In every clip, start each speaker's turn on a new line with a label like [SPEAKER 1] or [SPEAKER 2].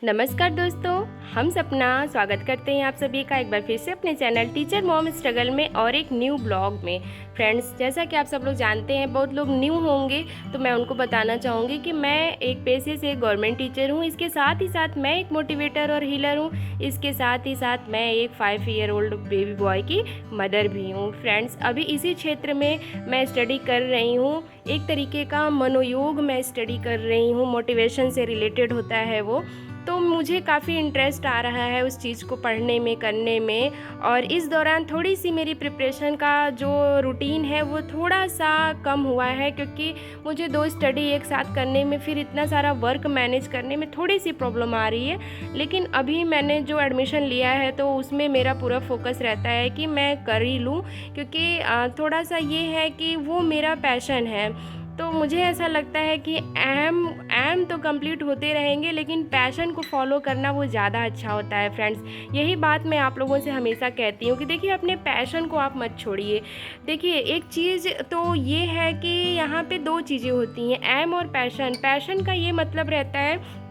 [SPEAKER 1] नमस्कार दोस्तों, हम सपना स्वागत करते हैं आप सभी का एक बार फिर से अपने चैनल टीचर मॉम स्ट्रगल में और एक न्यू ब्लॉग में। फ्रेंड्स, जैसा कि आप सब लोग जानते हैं, बहुत लोग न्यू होंगे तो मैं उनको बताना चाहूँगी कि मैं एक पेशे से गवर्नमेंट टीचर हूँ। इसके साथ ही साथ मैं एक मोटिवेटर और हीलर हूँ। इसके साथ ही साथ मैं एक 5 ईयर ओल्ड बेबी बॉय की मदर भी हूँ। फ्रेंड्स, अभी इसी क्षेत्र में मैं स्टडी कर रही हूँ। एक तरीके का मनोयोग मैं स्टडी कर रही हूँ, मोटिवेशन से रिलेटेड होता है वो। तो मुझे काफ़ी इंटरेस्ट आ रहा है उस चीज़ को पढ़ने में, करने में। और इस दौरान थोड़ी सी मेरी प्रिपरेशन का जो रूटीन है वो थोड़ा सा कम हुआ है, क्योंकि मुझे 2 स्टडी एक साथ करने में, फिर इतना सारा वर्क मैनेज करने में थोड़ी सी प्रॉब्लम आ रही है। लेकिन अभी मैंने जो एडमिशन लिया है तो उसमें मेरा पूरा फोकस रहता है कि मैं कर ही लूँ, क्योंकि थोड़ा सा ये है कि वो मेरा पैशन है। तो मुझे ऐसा लगता है कि एम तो कंप्लीट होते रहेंगे, लेकिन पैशन को फॉलो करना वो ज़्यादा अच्छा होता है। फ्रेंड्स, यही बात मैं आप लोगों से हमेशा कहती हूँ कि देखिए, अपने पैशन को आप मत छोड़िए। देखिए, एक चीज़ तो ये है कि यहाँ पे 2 चीज़ें होती हैं, एम और पैशन। पैशन का ये मतलब रहता है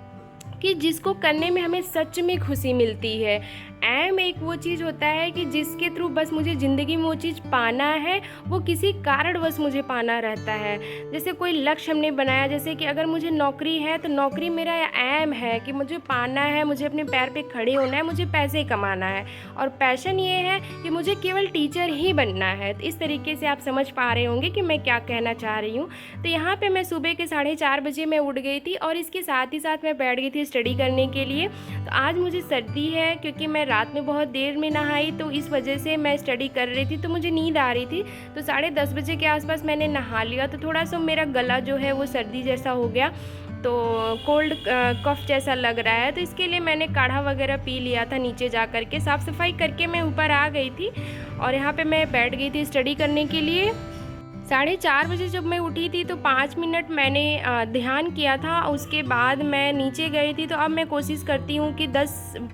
[SPEAKER 1] कि जिसको करने में हमें सच में खुशी मिलती है। एम एक वो चीज़ होता है कि जिसके थ्रू बस मुझे ज़िंदगी में वो चीज़ पाना है, वो किसी कारणवश मुझे पाना रहता है। जैसे कोई लक्ष्य हमने बनाया, जैसे कि अगर मुझे नौकरी है तो नौकरी मेरा एम है कि मुझे पाना है, मुझे अपने पैर पे खड़े होना है, मुझे पैसे कमाना है। और पैशन ये है कि मुझे केवल टीचर ही बनना है। तो इस तरीके से आप समझ पा रहे होंगे कि मैं क्या कहना चाह रही हूँ। तो यहाँ पे मैं सुबह के 4:30 बजे मैं उठ गई थी और इसके साथ ही साथ मैं बैठ गई थी स्टडी करने के लिए। तो आज मुझे सर्दी है, क्योंकि मैं रात में बहुत देर में नहाई, तो इस वजह से मैं स्टडी कर रही थी, तो मुझे नींद आ रही थी। तो 10:30 बजे के आसपास मैंने नहा लिया, तो थोड़ा सा मेरा गला जो है वो सर्दी जैसा हो गया, तो कोल्ड कफ जैसा लग रहा है। तो इसके लिए मैंने काढ़ा वगैरह पी लिया था। नीचे जा कर के साफ़ सफाई करके मैं ऊपर आ गई थी और यहाँ पे मैं बैठ गई थी स्टडी करने के लिए। 4:30 बजे जब मैं उठी थी तो 5 मिनट मैंने ध्यान किया था। उसके बाद मैं नीचे गई थी। तो अब मैं कोशिश करती हूँ कि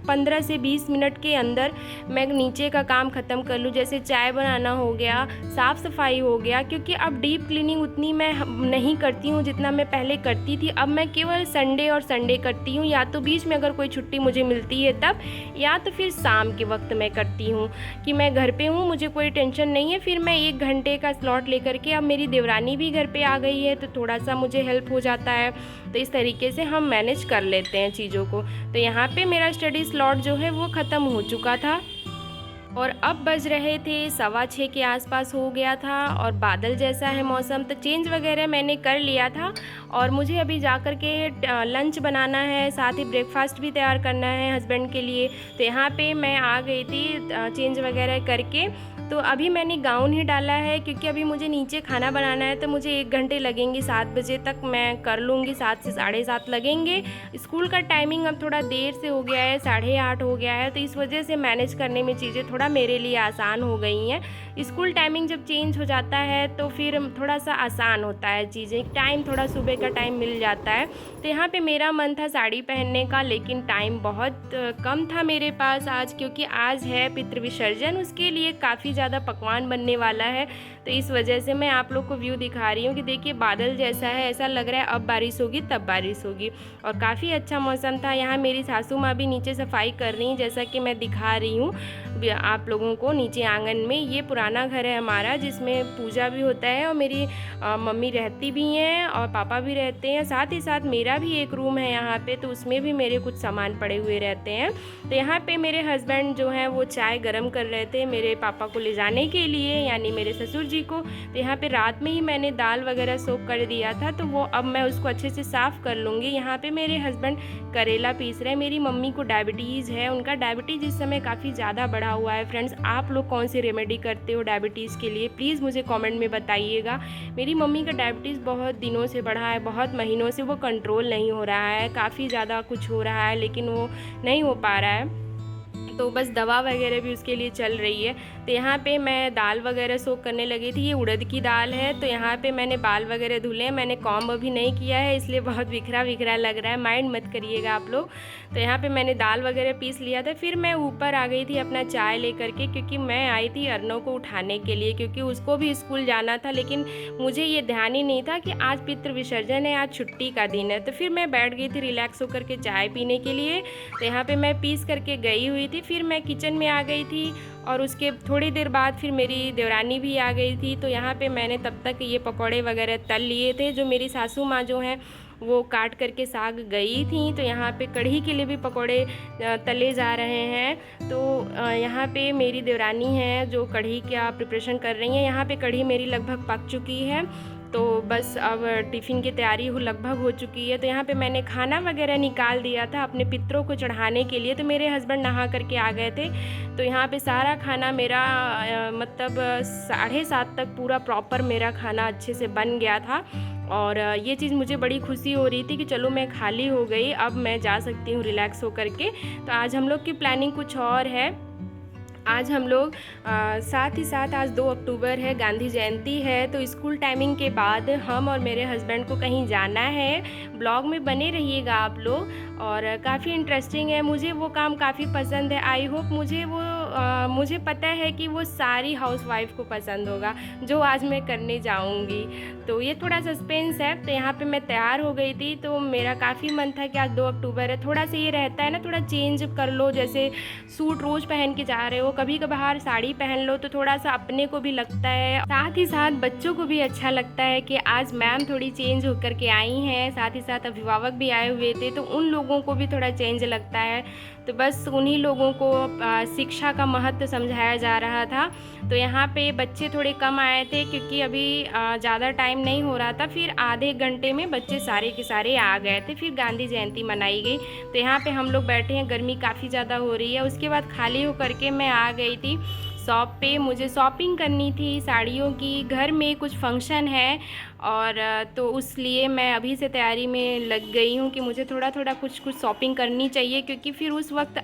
[SPEAKER 1] 15 से 20 मिनट के अंदर मैं नीचे का काम ख़त्म कर लूँ, जैसे चाय बनाना हो गया, साफ़ सफाई हो गया। क्योंकि अब डीप क्लीनिंग उतनी मैं नहीं करती हूँ जितना मैं पहले करती थी। अब मैं केवल संडे और संडे करती हूँ, या तो बीच में अगर कोई छुट्टी मुझे मिलती है तब, या तो फिर शाम के वक्त मैं करती हूँ कि मैं घर पे हूँ, मुझे कोई टेंशन नहीं है। फिर मैं 1 घंटे का स्लॉट लेकर कि अब मेरी देवरानी भी घर पे आ गई है, तो थोड़ा सा मुझे हेल्प हो जाता है। तो इस तरीके से हम मैनेज कर लेते हैं चीज़ों को। तो यहाँ पे मेरा स्टडी स्लॉट जो है वो ख़त्म हो चुका था और अब बज रहे थे 6:15 के आसपास हो गया था। और बादल जैसा है मौसम, तो चेंज वगैरह मैंने कर लिया था और मुझे अभी जा कर के लंच बनाना है, साथ ही ब्रेकफास्ट भी तैयार करना है हस्बैंड के लिए। तो यहाँ पे मैं आ गई थी चेंज वगैरह करके। तो अभी मैंने गाउन ही डाला है, क्योंकि अभी मुझे नीचे खाना बनाना है, तो मुझे 1 घंटे लगेंगे। 7 बजे तक मैं कर लूँगी, 7 से 7:30 लगेंगे। स्कूल का टाइमिंग अब थोड़ा देर से हो गया है, 8:30 हो गया है, तो इस वजह से मैनेज करने में चीज़ें थोड़ा मेरे लिए आसान हो गई हैं। स्कूल टाइमिंग जब चेंज हो जाता है तो फिर थोड़ा सा आसान होता है चीज़ें, टाइम थोड़ा सुबह का टाइम मिल जाता है। तो यहाँ पे मेरा मन था साड़ी पहनने का, लेकिन टाइम बहुत कम था मेरे पास आज, क्योंकि आज है पितृ विसर्जन, उसके लिए काफ़ी ज़्यादा पकवान बनने वाला है। तो इस वजह से मैं आप लोग को व्यू दिखा रही हूँ कि देखिए, बादल जैसा है, ऐसा लग रहा है अब बारिश होगी तब बारिश होगी। और काफ़ी अच्छा मौसम था। यहाँ मेरी सासू माँ भी नीचे सफाई कर रही हैं, जैसा कि मैं दिखा रही हूँ आप लोगों को नीचे आंगन में। ये पुराना घर है हमारा, जिसमें पूजा भी होता है और मेरी मम्मी रहती भी हैं और पापा भी रहते हैं। साथ ही साथ मेरा भी एक रूम है यहाँ पे, तो उसमें भी मेरे कुछ सामान पड़े हुए रहते हैं। तो यहाँ पे मेरे हस्बैंड जो हैं वो चाय गर्म कर रहे थे मेरे पापा को ले जाने के लिए, यानी मेरे ससुर जी को। तो यहाँ पे रात में ही मैंने दाल वगैरह सोख कर दिया था, तो वो अब मैं उसको अच्छे से साफ़ कर लूँगी। यहाँ पे मेरे हस्बैंड करेला पीस रहे हैं। मेरी मम्मी को डायबिटीज़ है, उनका डायबिटीज़ इस समय काफ़ी ज़्यादा बढ़ा हुआ है। फ्रेंड्स, आप लोग कौन सी रेमेडी करते हो डायबिटीज़ के लिए, प्लीज़ मुझे कमेंट में बताइएगा। मेरी मम्मी का डायबिटीज़ बहुत दिनों से बढ़ा है, बहुत महीनों से वो कंट्रोल नहीं हो रहा है, काफ़ी ज़्यादा कुछ हो रहा है लेकिन वो नहीं हो पा रहा है। तो बस दवा वगैरह भी उसके लिए चल रही है। तो यहाँ पे मैं दाल वगैरह सोक करने लगी थी। ये उड़द की दाल है, तो यहाँ पे मैंने बाल वगैरह धुले हैं। मैंने कॉम्ब अभी नहीं किया है, इसलिए बहुत बिखरा बिखरा लग रहा है, माइंड मत करिएगा आप लोग। तो यहाँ पे मैंने दाल वगैरह पीस लिया था। फिर मैं ऊपर आ गई थी अपना चाय लेकर के, क्योंकि मैं आई थी अर्नव को उठाने के लिए, क्योंकि उसको भी स्कूल जाना था। लेकिन मुझे ये ध्यान ही नहीं था कि आज पितृ विसर्जन है, आज छुट्टी का दिन है। तो फिर मैं बैठ गई थी रिलैक्स होकर के चाय पीने के लिए। तो यहाँ पे मैं पीस करके गई हुई थी। फिर मैं किचन में आ गई थी और उसके थोड़ी देर बाद फिर मेरी देवरानी भी आ गई थी। तो यहाँ पे मैंने तब तक ये पकौड़े वगैरह तल लिए थे, जो मेरी सासू माँ जो हैं वो काट करके साग गई थी। तो यहाँ पे कढ़ी के लिए भी पकौड़े तले जा रहे हैं। तो यहाँ पे मेरी देवरानी है जो कढ़ी का प्रिपरेशन कर रही हैं। यहाँ पे कढ़ी मेरी लगभग पक चुकी है, तो बस अब टिफ़िन की तैयारी लगभग हो चुकी है। तो यहाँ पे मैंने खाना वगैरह निकाल दिया था अपने पितरों को चढ़ाने के लिए। तो मेरे हस्बैंड नहा करके आ गए थे, तो यहाँ पे सारा खाना मेरा मतलब 7:30 तक पूरा प्रॉपर मेरा खाना अच्छे से बन गया था। और ये चीज़ मुझे बड़ी खुशी हो रही थी कि चलो मैं खाली हो गई, अब मैं जा सकती हूँ रिलैक्स हो करके। तो आज हम लोग की प्लानिंग कुछ और है। आज हम लोग साथ ही साथ आज 2 अक्टूबर है, गांधी जयंती है। तो स्कूल टाइमिंग के बाद हम और मेरे हस्बैंड को कहीं जाना है। ब्लॉग में बने रहिएगा आप लोग, और काफ़ी इंटरेस्टिंग है। मुझे वो काम काफ़ी पसंद है। आई होप मुझे पता है कि वो सारी हाउसवाइफ को पसंद होगा जो आज मैं करने जाऊंगी। तो ये थोड़ा सस्पेंस है। तो यहाँ पे मैं तैयार हो गई थी, तो मेरा काफ़ी मन था कि आज 2 अक्टूबर है, थोड़ा सा ये रहता है ना, थोड़ा चेंज कर लो। जैसे सूट रोज़ पहन के जा रहे हो, कभी कभार साड़ी पहन लो, तो थोड़ा सा अपने को भी लगता है, साथ ही साथ बच्चों को भी अच्छा लगता है कि आज मैम थोड़ी चेंज होकर के आई हैं। साथ ही साथ अभिभावक भी आए हुए थे, तो उन लोगों को भी थोड़ा चेंज लगता है। तो बस उन्हीं लोगों को शिक्षा का महत्व समझाया जा रहा था। तो यहाँ पे बच्चे थोड़े कम आए थे, क्योंकि अभी ज़्यादा टाइम नहीं हो रहा था। फिर आधे घंटे में बच्चे सारे के सारे आ गए थे। फिर गांधी जयंती मनाई गई। तो यहाँ पे हम लोग बैठे हैं, गर्मी काफ़ी ज़्यादा हो रही है। उसके बाद खाली होकर के मैं आ गई थी शॉप पे। मुझे शॉपिंग करनी थी साड़ियों की, घर में कुछ फंक्शन है, और तो उसलिए मैं अभी से तैयारी में लग गई हूँ कि मुझे थोड़ा थोड़ा कुछ शॉपिंग करनी चाहिए, क्योंकि फिर उस वक्त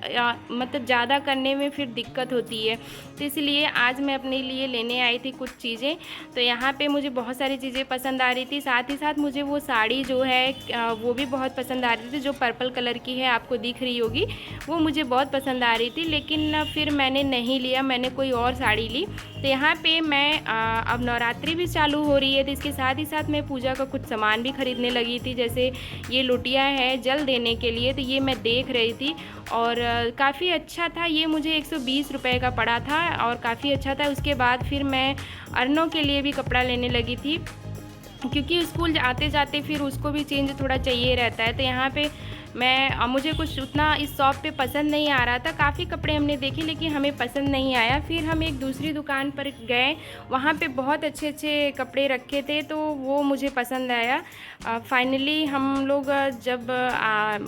[SPEAKER 1] मतलब ज़्यादा करने में फिर दिक्कत होती है। तो इसलिए आज मैं अपने लिए लेने आई थी कुछ चीज़ें। तो यहाँ पे मुझे बहुत सारी चीज़ें पसंद आ रही थी। साथ ही साथ मुझे वो साड़ी जो है वो भी बहुत पसंद आ रही थी, जो पर्पल कलर की है, आपको दिख रही होगी, वो मुझे बहुत पसंद आ रही थी। लेकिन फिर मैंने नहीं लिया, मैंने कोई और साड़ी ली। तो यहाँ पे मैं अब नवरात्रि भी चालू हो रही है, तो इसके साथ ही साथ मैं पूजा का कुछ सामान भी ख़रीदने लगी थी। जैसे ये लोटियाँ हैं जल देने के लिए, तो ये मैं देख रही थी और काफ़ी अच्छा था। ये मुझे 120 रुपए का पड़ा था और काफ़ी अच्छा था। उसके बाद फिर मैं अर्नव के लिए भी कपड़ा लेने लगी थी, क्योंकि स्कूल आते जाते फिर उसको भी चेंज थोड़ा चाहिए रहता है। तो यहाँ पे मुझे कुछ उतना इस शॉप पे पसंद नहीं आ रहा था। काफ़ी कपड़े हमने देखे, लेकिन हमें पसंद नहीं आया। फिर हम एक दूसरी दुकान पर गए, वहाँ पे बहुत अच्छे अच्छे कपड़े रखे थे, तो वो मुझे पसंद आया। फाइनली हम लोग जब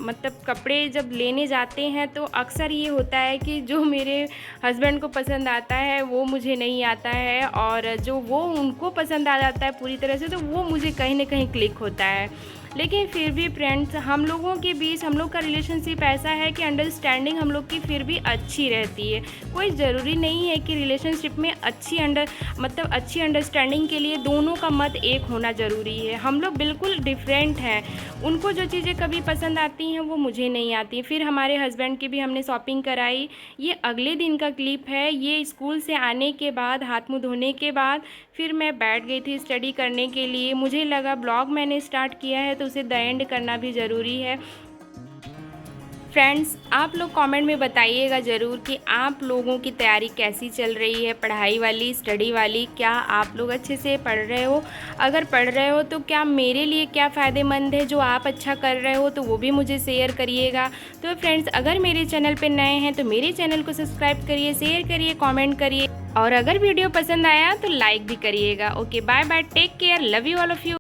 [SPEAKER 1] मतलब कपड़े जब लेने जाते हैं, तो अक्सर ये होता है कि जो मेरे हस्बैंड को पसंद आता है वो मुझे नहीं आता है, और जो वो उनको पसंद आ जाता है पूरी तरह से, तो वो मुझे कहीं ना कहीं क्लिक होता है। लेकिन फिर भी फ्रेंड्स, हम लोगों के बीच हम लोग का रिलेशनशिप ऐसा है कि अंडरस्टैंडिंग हम लोग की फिर भी अच्छी रहती है। कोई ज़रूरी नहीं है कि रिलेशनशिप में अच्छी अंडरस्टैंडिंग के लिए दोनों का मत एक होना ज़रूरी है। हम लोग बिल्कुल डिफरेंट हैं। उनको जो चीज़ें कभी पसंद आती हैं वो मुझे नहीं आती। फिर हमारे हस्बैंड की भी हमने शॉपिंग कराई। ये अगले दिन का क्लिप है। ये स्कूल से आने के बाद, हाथ मुँह धोने के बाद फिर मैं बैठ गई थी स्टडी करने के लिए। मुझे लगा ब्लॉग मैंने स्टार्ट किया है तो उसे द एंड करना भी ज़रूरी है। फ्रेंड्स, आप लोग कमेंट में बताइएगा ज़रूर कि आप लोगों की तैयारी कैसी चल रही है, पढ़ाई वाली, स्टडी वाली। क्या आप लोग अच्छे से पढ़ रहे हो? अगर पढ़ रहे हो तो क्या मेरे लिए क्या फ़ायदेमंद है जो आप अच्छा कर रहे हो, तो वो भी मुझे शेयर करिएगा। तो फ्रेंड्स, अगर मेरे चैनल पर नए हैं तो मेरे चैनल को सब्सक्राइब करिए, शेयर करिए, कॉमेंट करिए, और अगर वीडियो पसंद आया तो लाइक भी करिएगा। Okay, bye bye, take care, love you all of you.